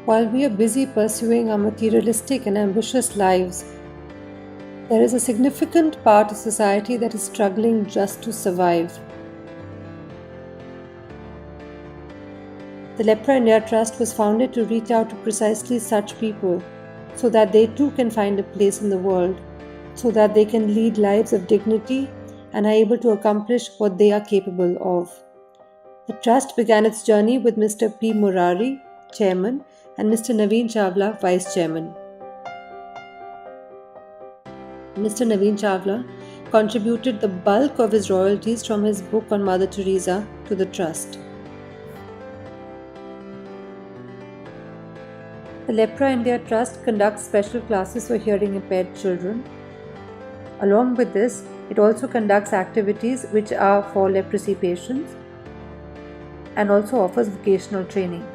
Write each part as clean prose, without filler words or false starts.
While we are busy pursuing our materialistic and ambitious lives, there is a significant part of society that is struggling just to survive. The Lepra India Trust was founded to reach out to precisely such people so that they too can find a place in the world, so that they can lead lives of dignity and are able to accomplish what they are capable of. The Trust began its journey with Mr. P. Murari, Chairman, and Mr. Naveen Chawla, Vice Chairman. Mr. Naveen Chawla contributed the bulk of his royalties from his book on Mother Teresa to the Trust. The Lepra India Trust conducts special classes for hearing impaired children. Along with this, it also conducts activities which are for leprosy patients and also offers vocational training.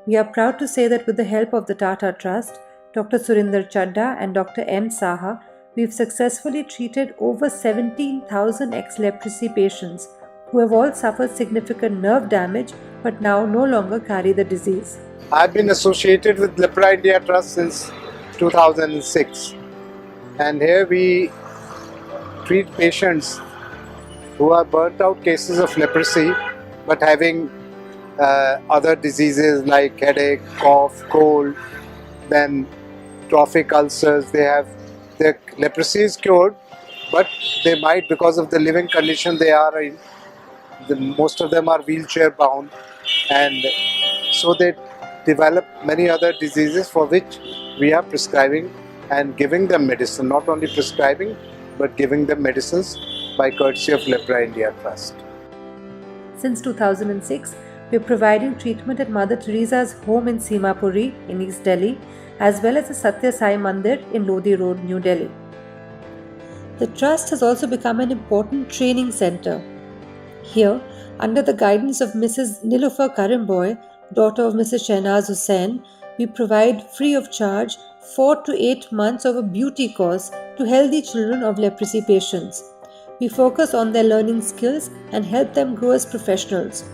We are proud to say that with the help of the Tata Trust, Dr. Surinder Chadda and Dr. M. Saha, we've successfully treated over 17,000 ex-leprosy patients who have all suffered significant nerve damage but now no longer carry the disease. I've been associated with Lepra India Trust since 2006, and here we treat patients who are burnt out cases of leprosy but having other diseases like headache, cough, cold, then trophic ulcers. Their leprosy is cured, but they might, because of the living condition they are in, most of them are wheelchair bound, and so they develop many other diseases for which we are prescribing and giving them medicine, not only prescribing but giving them medicines by courtesy of Lepra India Trust. Since 2006, we are providing treatment at Mother Teresa's home in Simapuri in East Delhi, as well as the Satya Sai Mandir in Lodi Road, New Delhi. The Trust has also become an important training center. Here, under the guidance of Mrs. Nilofer Karimboy, daughter of Mrs. Shehnaz Hussain, we provide free of charge 4 to 8 months of a beauty course to healthy children of leprosy patients. We focus on their learning skills and help them grow as professionals.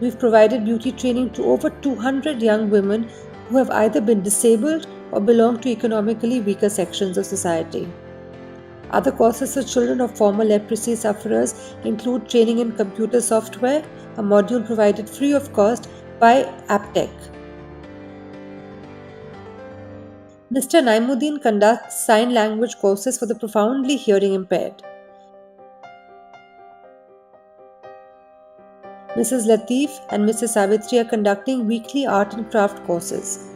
We've provided beauty training to over 200 young women who have either been disabled or belong to economically weaker sections of society. Other courses for children of former leprosy sufferers include training in computer software, a module provided free of cost by Aptech. Mr. Naimuddin conducts sign language courses for the profoundly hearing impaired. Mrs. Latif and Mrs. Savitri are conducting weekly art and craft courses.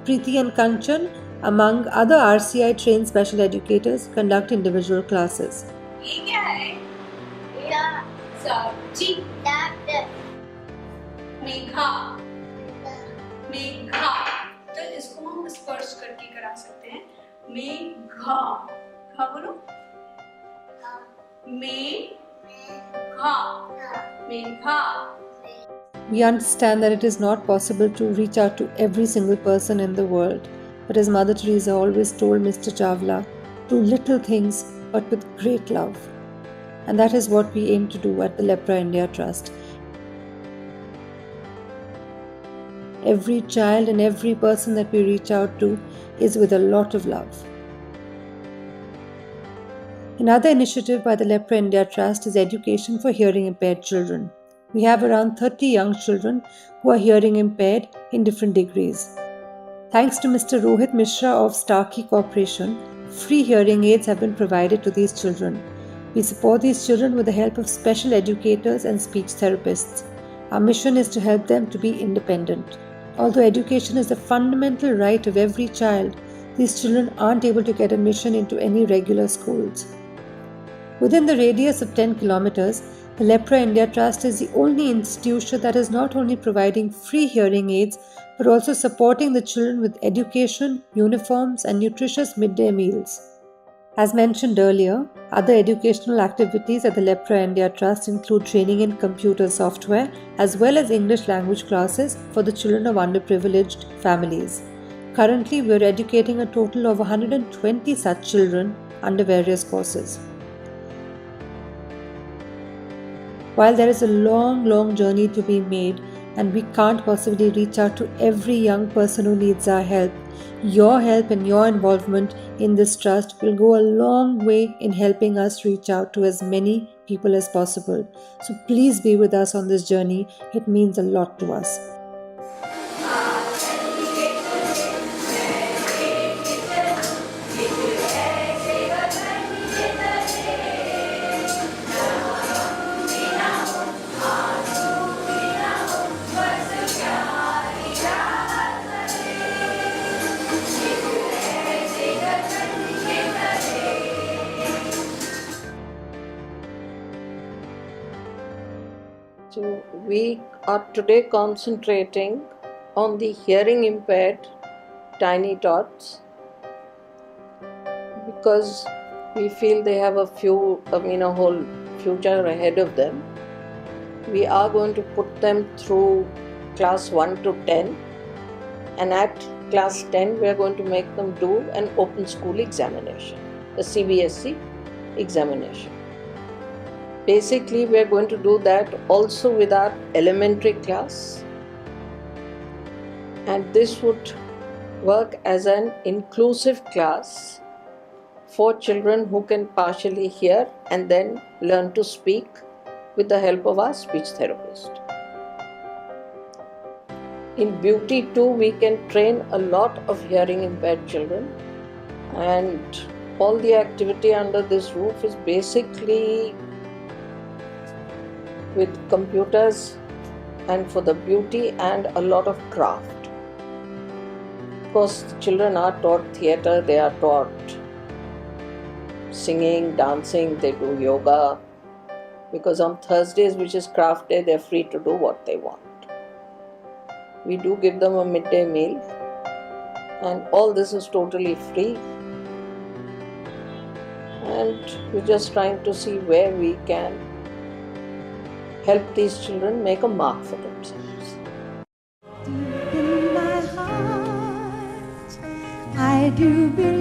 Preeti and Kanchan, among other RCI trained special educators, conduct individual classes. तो इसको हम स्पर्श करके करा सकते हैं। मेघा, घा बोलो। Megha, Megha. We understand that it is not possible to reach out to every single person in the world, but as Mother Teresa always told Mr. Chawla, do little things but with great love. And that is what we aim to do at the Lepra India Trust. Every child and every person that we reach out to is with a lot of love. Another initiative by the Lepra India Trust is education for hearing impaired children. We have around 30 young children who are hearing impaired in different degrees. Thanks to Mr. Rohit Mishra of Starkey Corporation, free hearing aids have been provided to these children. We support these children with the help of special educators and speech therapists. Our mission is to help them to be independent. Although education is a fundamental right of every child, these children aren't able to get admission into any regular schools. Within the radius of 10 kilometers, the Lepra India Trust is the only institution that is not only providing free hearing aids but also supporting the children with education, uniforms, and nutritious midday meals. As mentioned earlier, other educational activities at the Lepra India Trust include training in computer software as well as English language classes for the children of underprivileged families. Currently, we are educating a total of 120 such children under various courses. While there is a long journey to be made and we can't possibly reach out to every young person who needs our help, your help and your involvement in this trust will go a long way in helping us reach out to as many people as possible. So please be with us on this journey. It means a lot to us. So we are today concentrating on the hearing impaired tiny tots because we feel they have a whole future ahead of them. We are going to put them through class 1 to 10, and at class 10 we are going to make them do an open school examination, a CBSE examination. Basically, we are going to do that also with our elementary class, and this would work as an inclusive class for children who can partially hear and then learn to speak with the help of our speech therapist. In Beauty too, we can train a lot of hearing impaired children, and all the activity under this roof is basically with computers and for the beauty and a lot of craft. Of course, the children are taught theatre, they are taught singing, dancing, they do yoga, because on Thursdays, which is craft day, they are free to do what they want. We do give them a midday meal, and all this is totally free, and we're just trying to see where we can help these children make a mark for themselves. Deep in my heart, I do believe